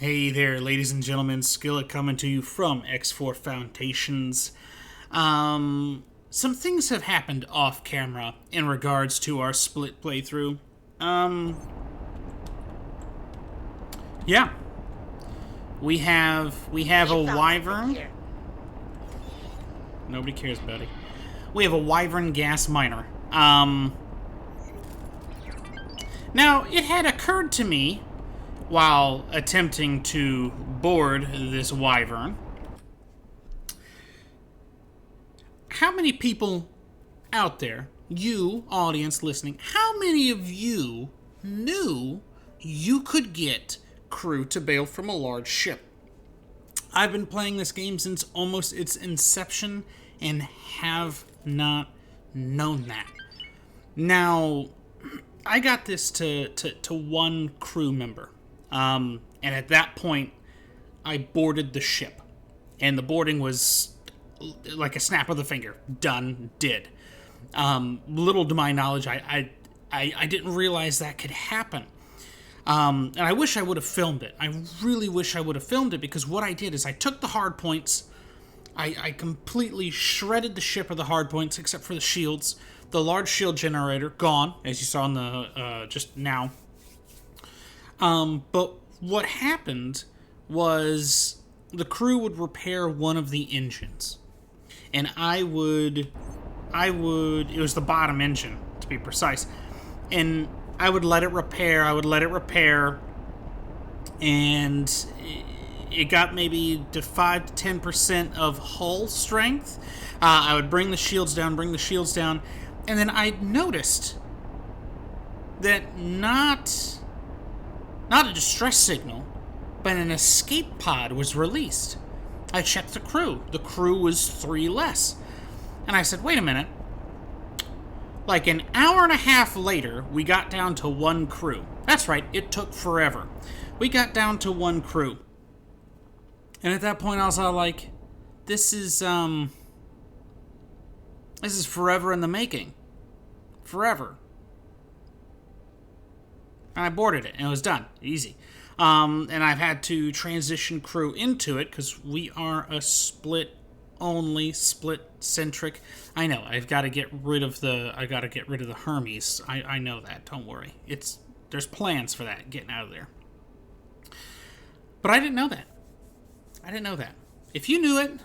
Hey there, ladies and gentlemen. Skillet coming to you from X4 Foundations. Some things have happened off camera in regards to our split playthrough. Yeah, we have a wyvern. Nobody cares, buddy. We have a wyvern gas miner. Now it had occurred to me while attempting to board this wyvern, how many people out there, you audience listening, how many of you knew you could get crew to bail from a large ship? I've been playing this game since almost its inception and have not known that. Now, I got this to one crew member. And at that point, I boarded the ship. And the boarding was like a snap of the finger. Done. Did. Little to my knowledge, I didn't realize that could happen. And I wish I would have filmed it. I really wish I would have filmed it, because what I did is I took the hard points. I completely shredded the ship of the hard points, except for the shields. The large shield generator, gone, as you saw in the, just now. But what happened was the crew would repair one of the engines. And it was the bottom engine, to be precise. And I would let it repair, and it got maybe to 5 to 10% of hull strength. I would bring the shields down, and then I noticed that not a distress signal, but an escape pod was released. I checked the crew. The crew was 3 less. And I said, wait a minute. Like an hour and a half later, we got down to 1 crew. That's right, it took forever. We got down to 1 crew. And at that point, I was all like, this is forever in the making. Forever. And I boarded it, and it was done. Easy. And I've had to transition crew into it, because we are a split-only, split-centric. I know, I've got to get rid of the Hermes. I know that, don't worry. There's plans for that, getting out of there. But I didn't know that. If you knew it,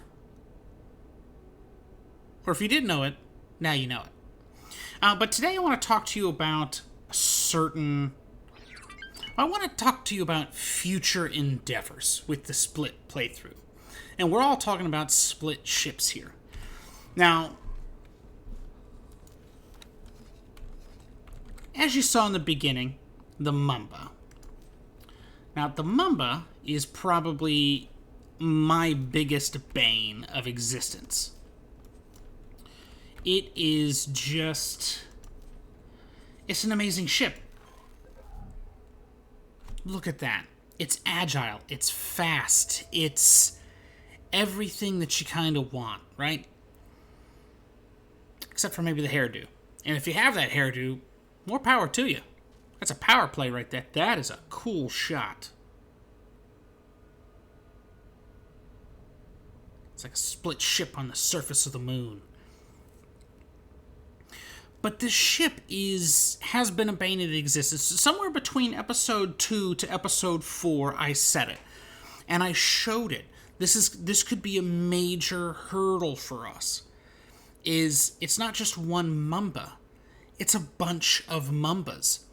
or if you didn't know it, now you know it. But today I want to talk to you about future endeavors with the split playthrough. And we're all talking about split ships here. Now, as you saw in the beginning, the Mamba. Now, the Mamba is probably my biggest bane of existence. It is just... it's an amazing ship. Look at that. It's agile. It's fast. It's everything that you kind of want, right? Except for maybe the hairdo. And if you have that hairdo, more power to you. That's a power play right there. That is a cool shot. It's like a split ship on the surface of the moon. But this ship has been a bane of existence. Somewhere between episode 2 to episode 4, I said it. And I showed it. This could be a major hurdle for us. It's not just one Mamba. It's a bunch of Mambas.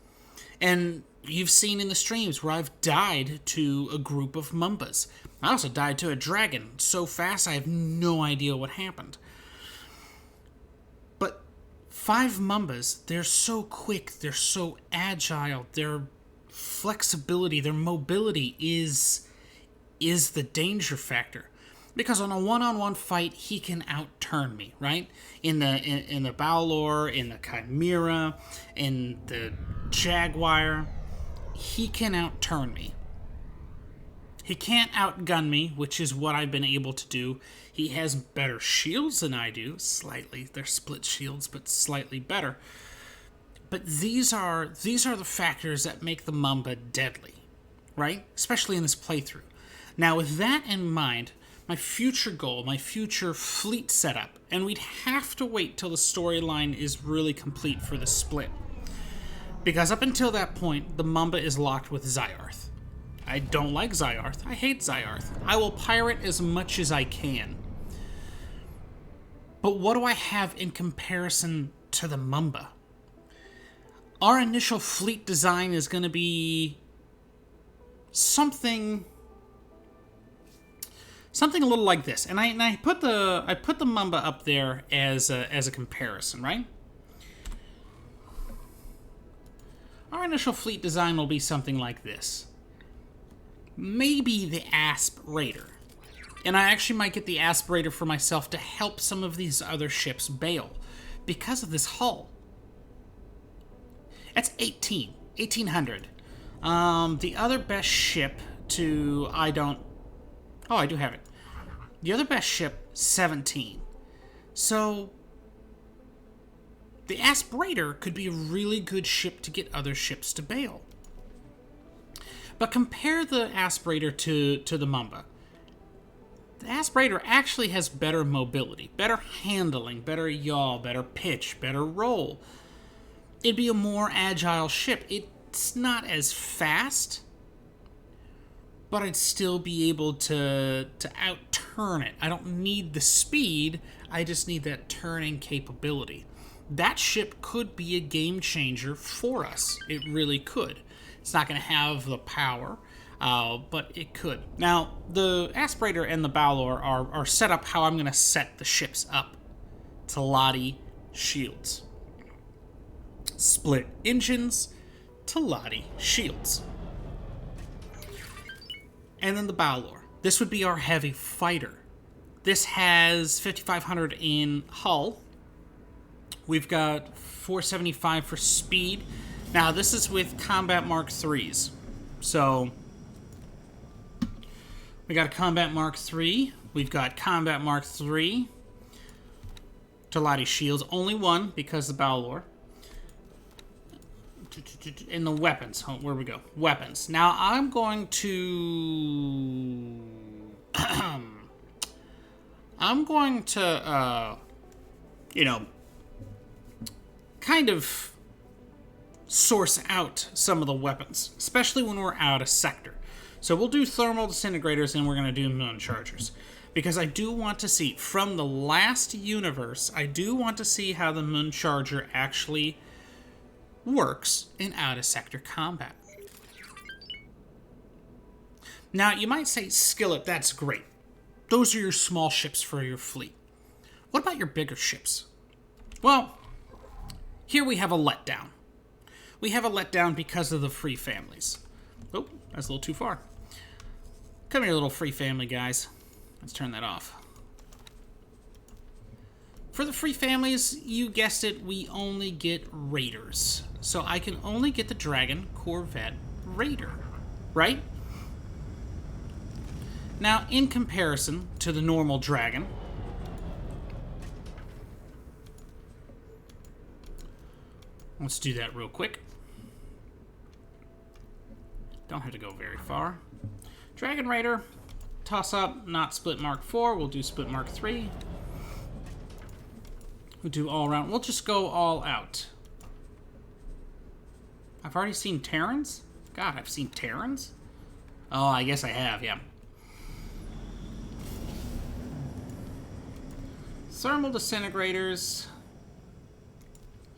And you've seen in the streams where I've died to a group of Mambas. I also died to a dragon so fast I have no idea what happened. 5 Mambas, they're so quick, they're so agile, their flexibility, their mobility is the danger factor. Because on a one-on-one fight, he can outturn me, right? In the Balor, in the Chimera, in the Jaguar, he can outturn me. He can't outgun me, which is what I've been able to do. He has better shields than I do, slightly. They're split shields, but slightly better. But these are the factors that make the Mamba deadly, right? Especially in this playthrough. Now, with that in mind, my future goal, my future fleet setup, and we'd have to wait till the storyline is really complete for the split. Because up until that point, the Mamba is locked with Zyarth. I don't like Zyarth. I hate Zyarth. I will pirate as much as I can. But what do I have in comparison to the Mamba? Our initial fleet design is going to be something a little like this. And I put the Mamba up there as a comparison, right? Our initial fleet design will be something like this. Maybe the Asp Raider. And I actually might get the Asp Raider for myself to help some of these other ships bail because of this hull. That's 1800. The other best ship I do have it. The other best ship, 17. So the Asp Raider could be a really good ship to get other ships to bail. But compare the Asp Raider to the Mamba. The Asp Raider actually has better mobility, better handling, better yaw, better pitch, better roll. It'd be a more agile ship. It's not as fast, but I'd still be able to out-turn it. I don't need the speed, I just need that turning capability. That ship could be a game changer for us. It really could. It's not going to have the power, but it could. Now, the Asp Raider and the Balor are set up how I'm going to set the ships up. Talati shields. Split engines, Talati shields. And then the Balor. This would be our heavy fighter. This has 5,500 in hull. We've got 475 for speed. Now, this is with Combat Mark IIIs. So, we got a Combat Mark III. We've got Combat Mark III. Talati shields. Only one, because the Balor. In the weapons. Where we go? Weapons. Now, I'm going to... kind of source out some of the weapons, especially when we're out of sector. So we'll do thermal disintegrators and we're going to do moon chargers. Because I do want to see, from the last universe, I do want to see how the moon charger actually works in out of sector combat. Now, you might say, Skillet, that's great. Those are your small ships for your fleet. What about your bigger ships? Well, here we have a letdown. We have a letdown because of the free families. Oh, that's a little too far. Come here, little free family guys. Let's turn that off. For the free families, you guessed it, we only get raiders. So I can only get the Dragon Corvette Raider, right? Now, in comparison to the normal Dragon, let's do that real quick. Don't have to go very far. Dragon Raider, toss up, not split Mark IV. We'll do split Mark III. We'll do all around. We'll just go all out. I've already seen Terrans? God, I've seen Terrans? Oh, I guess I have, yeah. Thermal disintegrators.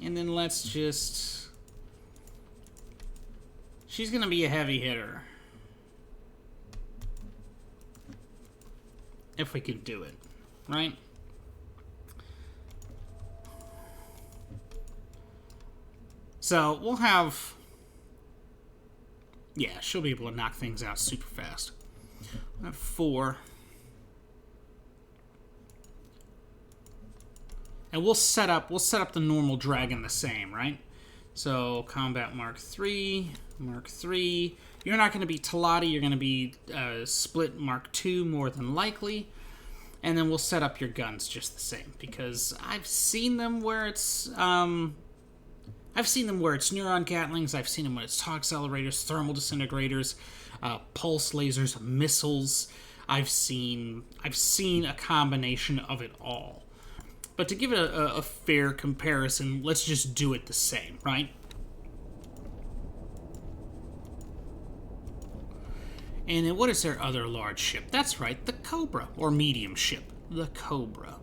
And then let's just... She's going to be a heavy hitter. If we could do it, right? So, we'll have... Yeah, she'll be able to knock things out super fast. We'll have 4. And we'll set up the normal Dragon the same, right? So, Combat Mark III, Mark III. You're not going to be Talati, you're going to be Split Mark II more than likely. And then we'll set up your guns just the same. Because I've seen them where it's I've seen them where it's neuron gatlings. I've seen them where it's tau accelerators, thermal disintegrators, pulse lasers, missiles. I've seen a combination of it all. But to give it a fair comparison, let's just do it the same, right? And then what is their other large ship? That's right, the Cobra, or medium ship, the Cobra.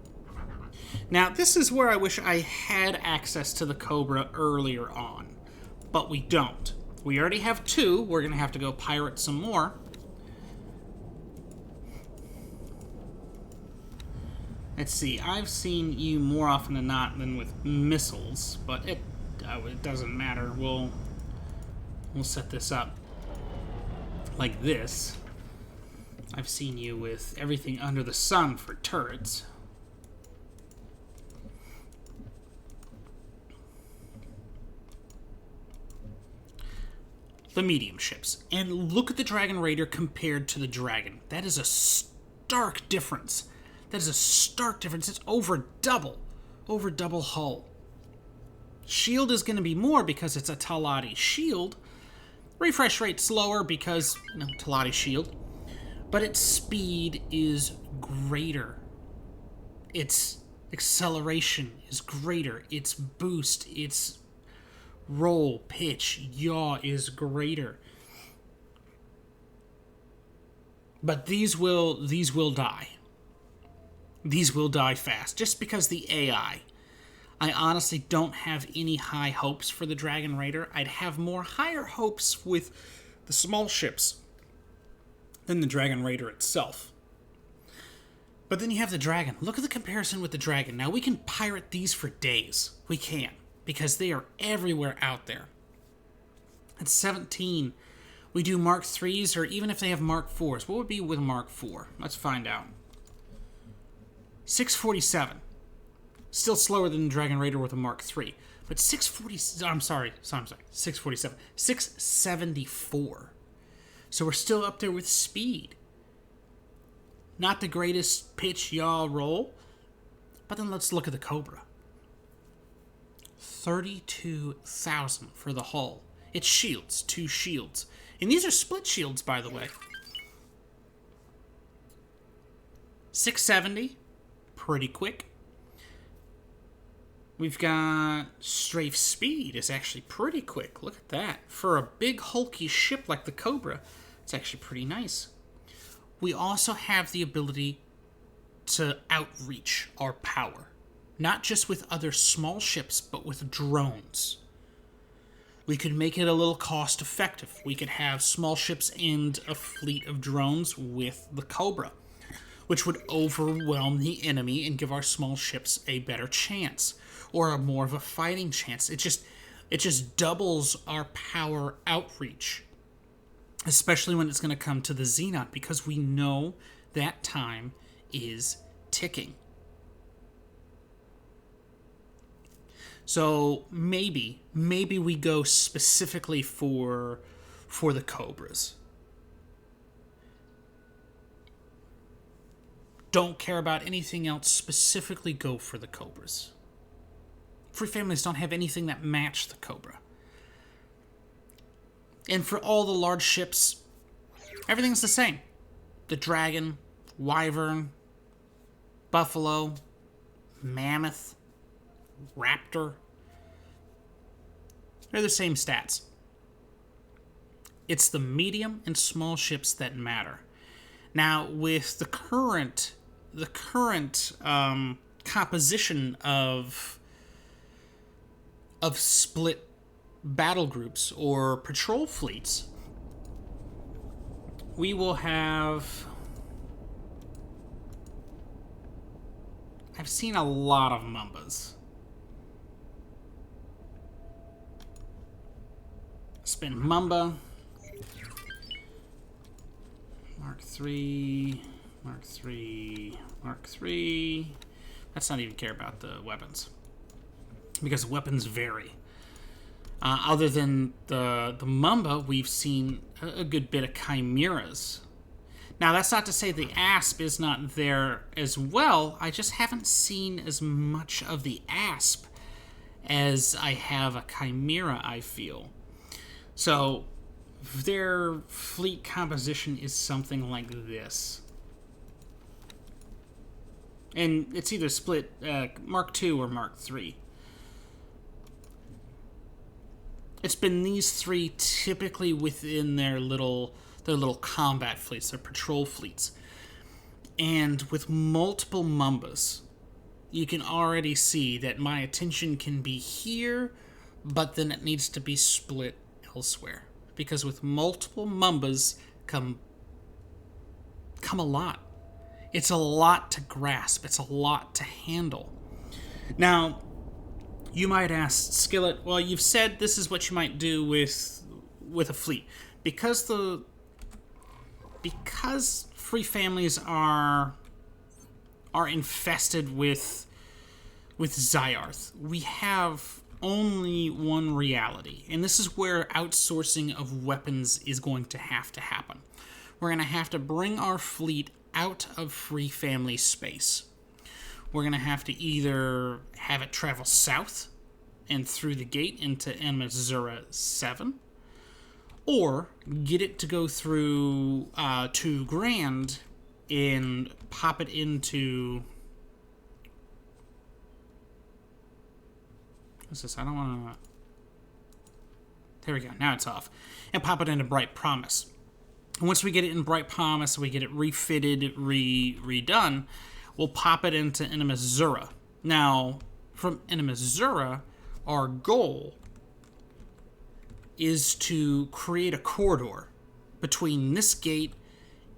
Now, this is where I wish I had access to the Cobra earlier on, but we don't. We already have 2. We're going to have to go pirate some more. Let's see, I've seen you more often than not than with missiles, but it doesn't matter. We'll set this up like this. I've seen you with everything under the sun for turrets. The medium ships. And look at the Dragon Raider compared to the Dragon. That is a stark difference. That is a stark difference. It's over double hull. Shield is going to be more because it's a Talati shield. Refresh rate slower because, Talati shield. But its speed is greater. Its acceleration is greater. Its boost, its roll, pitch, yaw is greater. But these will die. These will die fast, just because the AI. I honestly don't have any high hopes for the Dragon Raider. I'd have more higher hopes with the small ships than the Dragon Raider itself. But then you have the Dragon. Look at the comparison with the Dragon. Now, we can pirate these for days. We can, because they are everywhere out there. At 17, we do Mark 3s, or even if they have Mark 4s. What would be with Mark 4? Let's find out. 647. Still slower than the Dragon Raider with a Mark 3. But 647. 674. So we're still up there with speed. Not the greatest pitch, yaw, roll. But then let's look at the Cobra. 32,000 for the hull. It's shields, 2 shields. And these are split shields, by the way. 670. Pretty quick. We've got strafe speed is actually pretty quick. Look at that. For a big hulky ship like the Cobra, it's actually pretty nice. We also have the ability to outreach our power. Not just with other small ships, but with drones. We could make it a little cost effective. We could have small ships and a fleet of drones with the Cobra, which would overwhelm the enemy and give our small ships a better chance, or a more of a fighting chance. It just doubles our power outreach, especially when it's going to come to the Xenon, because we know that time is ticking. So maybe we go specifically for the Cobras. Don't care about anything else, specifically go for the Cobras. Free families don't have anything that match the Cobra. And for all the large ships, everything's the same. The Dragon, Wyvern, Buffalo, Mammoth, Raptor. They're the same stats. It's the medium and small ships that matter. Now, with the current composition of split battle groups or patrol fleets, we will have... I've seen a lot of Mambas. Spin Mamba. Mark 3, Mark 3, Mark 3. Let's not even care about the weapons, because weapons vary. Other than the Mamba, we've seen a good bit of chimeras. Now, that's not to say the Asp is not there as well. I just haven't seen as much of the Asp as I have a Chimera, I feel. So their fleet composition is something like this. And it's either split Mark II or Mark III. It's been these three typically within their little combat fleets, their patrol fleets. And with multiple Mambas, you can already see that my attention can be here, but then it needs to be split elsewhere. Because with multiple Mambas come a lot. It's a lot to grasp. It's a lot to handle. Now, you might ask, Skillet, well, you've said this is what you might do with a fleet. Because free families are infested with Zyarth, we have only one reality. And this is where outsourcing of weapons is going to happen. We're going to have to bring our fleet out of free family space. We're going to have to either have it travel south and through the gate into Zura 7, or get it to go through 2 Grand and pop it into... What's this? I don't want to... There we go. Now it's off. And pop it into Bright Promise. Once we get it in Bright Promise, we get it refitted, redone, we'll pop it into Zura. Now, from Zura, our goal is to create a corridor between this gate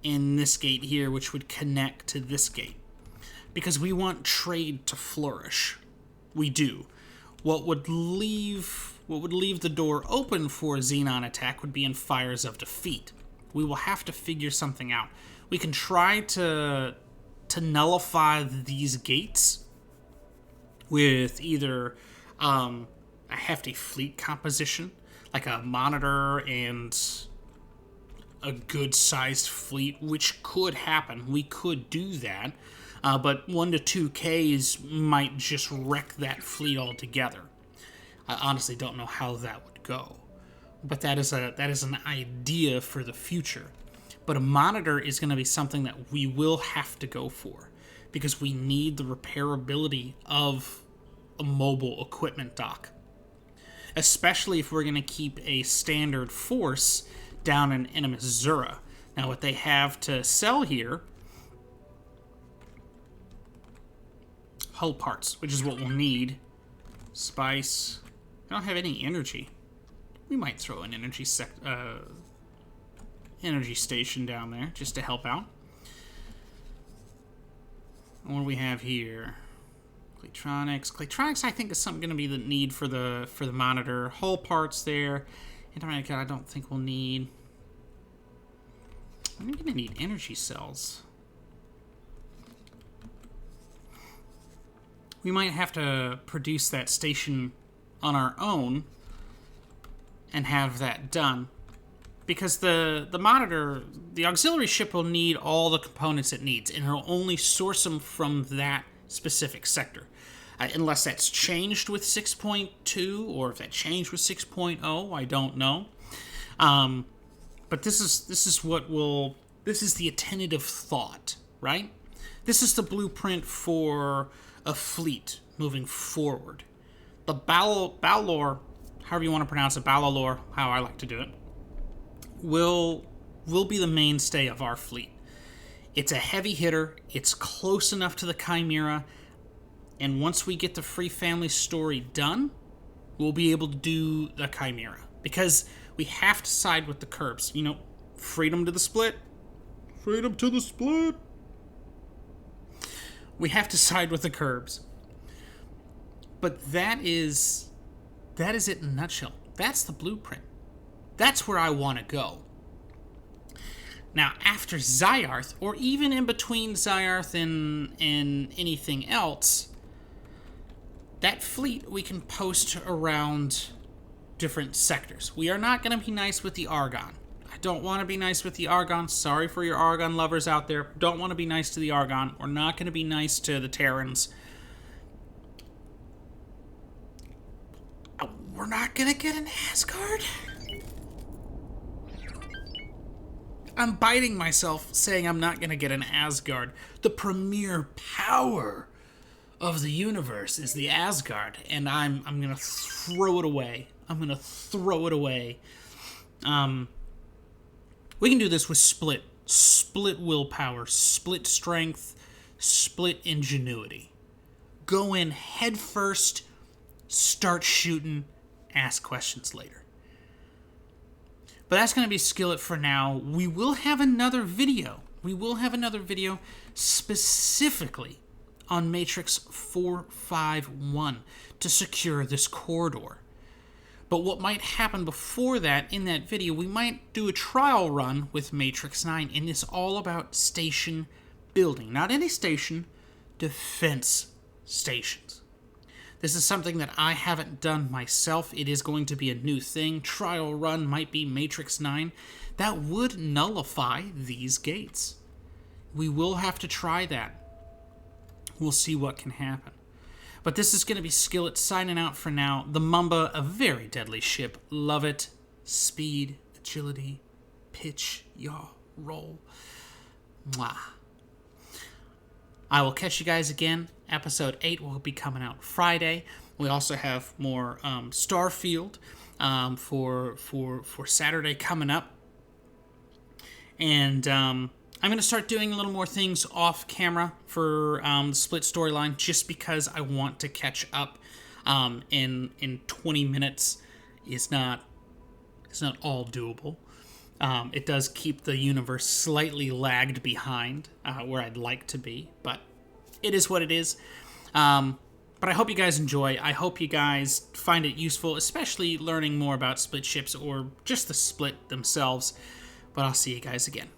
and this gate here, which would connect to this gate. Because we want trade to flourish. We do. What would leave the door open for a Xenon attack would be in Fires of Defeat. We will have to figure something out. We can try to nullify these gates with either a hefty fleet composition, like a monitor and a good-sized fleet, which could happen. We could do that, but 1 to 2 Ks might just wreck that fleet altogether. I honestly don't know how that would go. But that is an idea for the future. But a monitor is going to be something that we will have to go for, because we need the repairability of a mobile equipment dock. Especially if we're going to keep a standard force down in Zura. Now, what they have to sell here... hull parts, which is what we'll need. Spice. I don't have any energy. We might throw an energy station down there just to help out. What do we have here? Claytronics. Claytronics, I think, is something going to be the need for the monitor. Hull parts there. Antarctica, I don't think we'll need. I'm going to need energy cells. We might have to produce that station on our own and have that done, because the monitor, the auxiliary ship will need all the components it needs, and it'll only source them from that specific sector, unless that's changed with 6.2, or if that changed with 6.0, I don't know. But this is the tentative thought, right? This is the blueprint for a fleet moving forward. The Balor, however you want to pronounce it, Balor, how I like to do it, will be the mainstay of our fleet. It's a heavy hitter. It's close enough to the Chimera. And once we get the Free Family story done, we'll be able to do the Chimera. Because we have to side with the Curbs. You know, freedom to the split. Freedom to the split. We have to side with the Curbs. But that is it in a nutshell. That's the blueprint. That's where I want to go. Now, after Zyarth, or even in between Zyarth and anything else, that fleet we can post around different sectors. We are not going to be nice with the Argon. I don't want to be nice with the Argon. Sorry for your Argon lovers out there. Don't want to be nice to the Argon. We're not going to be nice to the Terrans. We're not gonna get an Asgard? I'm biting myself saying I'm not gonna get an Asgard. The premier power of the universe is the Asgard, and I'm gonna throw it away. I'm gonna throw it away. We can do this with split willpower, split strength, split ingenuity. Go in head first, start shooting, ask questions later. But that's going to be Skillet for now. We will have another video. Specifically on Matrix 451 to secure this corridor. But what might happen before that, in that video, we might do a trial run with Matrix 9, and it's all about station building. Not any station, defense stations. This is something that I haven't done myself. It is going to be a new thing. Trial run might be Matrix 9. That would nullify these gates. We will have to try that. We'll see what can happen. But this is going to be Skillet signing out for now. The Mamba, a very deadly ship. Love it. Speed, agility, pitch, yaw, roll. Mwah. I will catch you guys again. Episode 8 will be coming out Friday. We also have more Starfield for Saturday coming up. And I'm going to start doing a little more things off camera for the split storyline, just because I want to catch up in 20 minutes. It's not all doable. It does keep the universe slightly lagged behind where I'd like to be, but it is what it is. But I hope you guys enjoy. I hope you guys find it useful, especially learning more about split ships or just the split themselves. But I'll see you guys again.